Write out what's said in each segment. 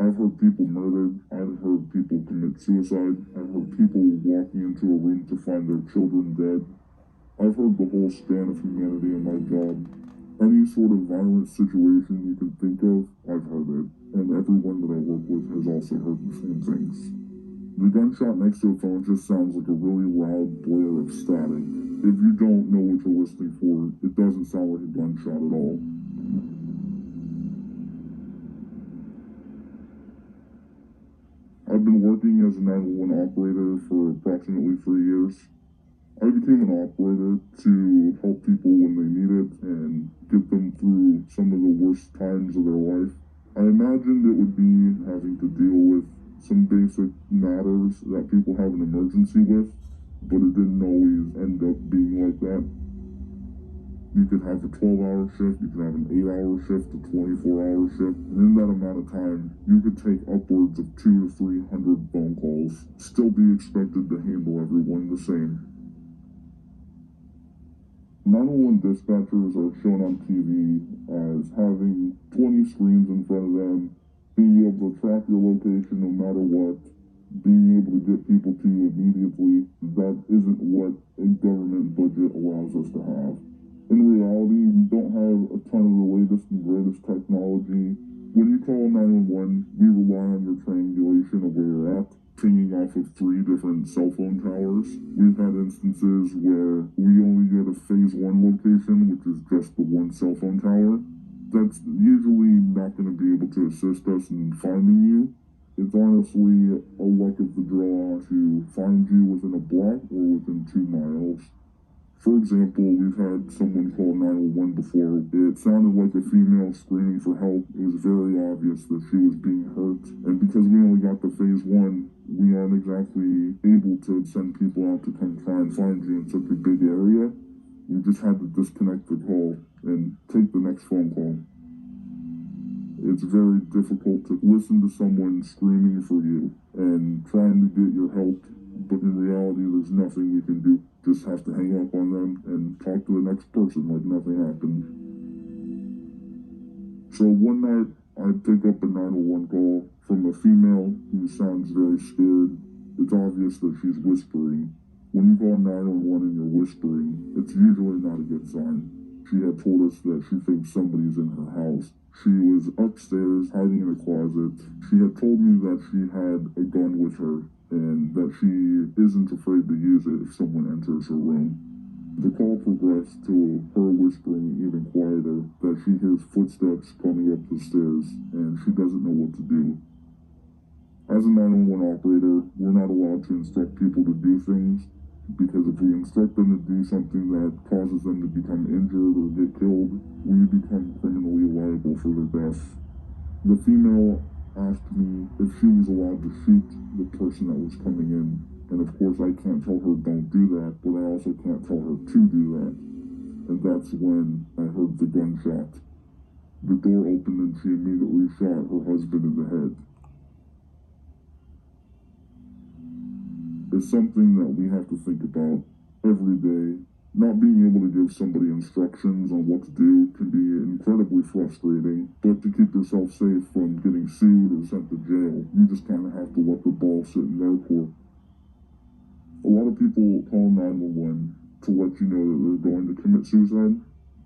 I've heard people murdered. I've heard people commit suicide. I've heard people walking into a room to find their children dead. I've heard the whole span of humanity in my job. Any sort of violent situation you can think of, I've heard it. And everyone that I work with has also heard the same things. The gunshot next to a phone just sounds like a really loud blare of static. If you don't know what you're listening for, it doesn't sound like a gunshot at all. I've been working as a 911 operator for approximately 3 years. I became an operator to help people when they need it and get them through some of the worst times of their life. I imagined it would be having to deal with some basic matters that people have an emergency with, but it didn't always end up being like that. You could have a 12-hour shift, you could have an 8-hour shift, a 24-hour shift, and in that amount of time, you could take upwards of 200 to 300 phone calls, still be expected to handle everyone the same. 911 dispatchers are shown on TV as having 20 screens in front of them, being able to track your location no matter what, being able to get people to you immediately. That isn't what a government budget allows us to have. In reality, we don't have a ton of the latest and greatest technology. When you call 911, we rely on your triangulation of where you're at, pinging off of 3 different cell phone towers. We've had instances where we only get a phase 1 location, which is just the 1 cell phone tower. That's usually not going to be able to assist us in finding you. It's honestly a luck of the draw to find you within a block or within 2 miles. For example, we've had someone call 911 before. It sounded like a female screaming for help. It was very obvious that she was being hurt. And because we only got the phase 1, we aren't exactly able to send people out to come try and find you in such a big area. We just had to disconnect the call and take the next phone call. It's very difficult to listen to someone screaming for you and trying to get your help, but in reality, there's nothing we can do. Just have to hang up on them and talk to the next person like nothing happened. So one night, I pick up a 911 call from a female who sounds very scared. It's obvious that she's whispering. When you call 911 and you're whispering, it's usually not a good sign. She had told us that she thinks somebody's in her house. She was upstairs hiding in a closet. She had told me that she had a gun with her and that she isn't afraid to use it if someone enters her room. The call progressed to her whispering even quieter that she hears footsteps coming up the stairs and she doesn't know what to do. As a 911 operator, we're not allowed to instruct people to do things, because if we instruct them to do something that causes them to become injured or get killed, we become criminally liable for their death. The female asked me if she was allowed to shoot the person that was coming in. And of course I can't tell her don't do that, but I also can't tell her to do that. And that's when I heard the gunshot. The door opened and she immediately shot her husband in the head. It's something that we have to think about every day. Not being able to give somebody instructions on what to do can be incredibly frustrating, but to keep yourself safe from getting sued or sent to jail, you just kind of have to let the ball sit in their court. A lot of people call 911 to let you know that they're going to commit suicide.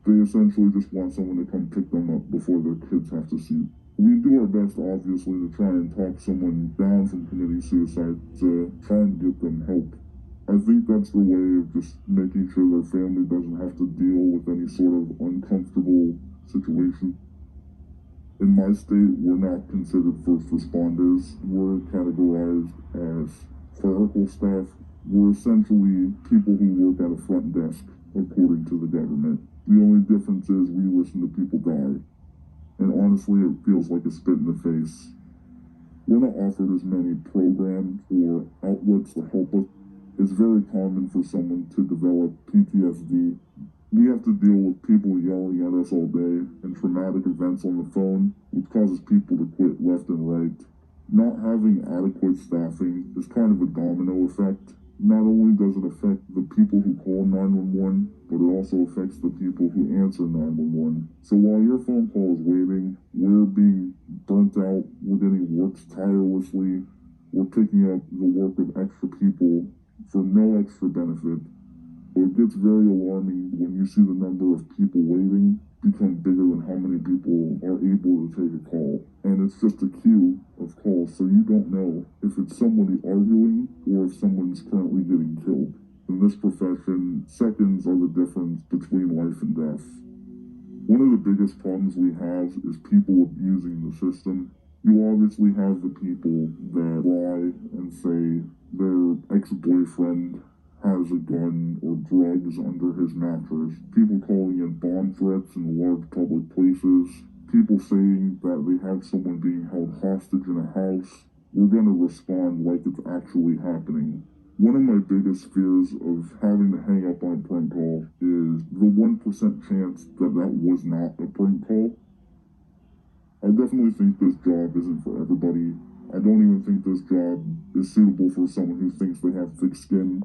They essentially just want someone to come pick them up before their kids have to see. We do our best, obviously, to try and talk someone down from committing suicide to try and get them help. I think that's the way of just making sure their family doesn't have to deal with any sort of uncomfortable situation. In my state, we're not considered first responders. We're categorized as clerical staff. We're essentially people who work at a front desk, according to the government. The only difference is we listen to people die. And honestly, it feels like a spit in the face. We're not offered as many programs or outlets to help us. It's very common for someone to develop PTSD. We have to deal with people yelling at us all day and traumatic events on the phone, which causes people to quit left and right. Not having adequate staffing is kind of a domino effect. not only does it affect the people who call 911, but it also affects the people who answer 911. So while your phone call is waiting, we're being burnt out, we're getting worked tirelessly, we're picking up the work of extra people for no extra benefit. It gets very alarming when you see the number of people waiting become bigger than how many people are able to take a call. And it's just a queue of calls, so you don't know if it's somebody arguing or if someone's currently getting killed. In this profession, seconds are the difference between life and death. One of the biggest problems we have is people abusing the system. You obviously have the people that lie and say their ex-boyfriend has a gun or drugs under his mattress, people calling in bomb threats in large public places, people saying that they have someone being held hostage in a house. We're going to respond like it's actually happening. One of my biggest fears of having to hang up on a prank call is the 1% chance that that was not a prank call. I definitely think this job isn't for everybody. I don't even think this job is suitable for someone who thinks they have thick skin.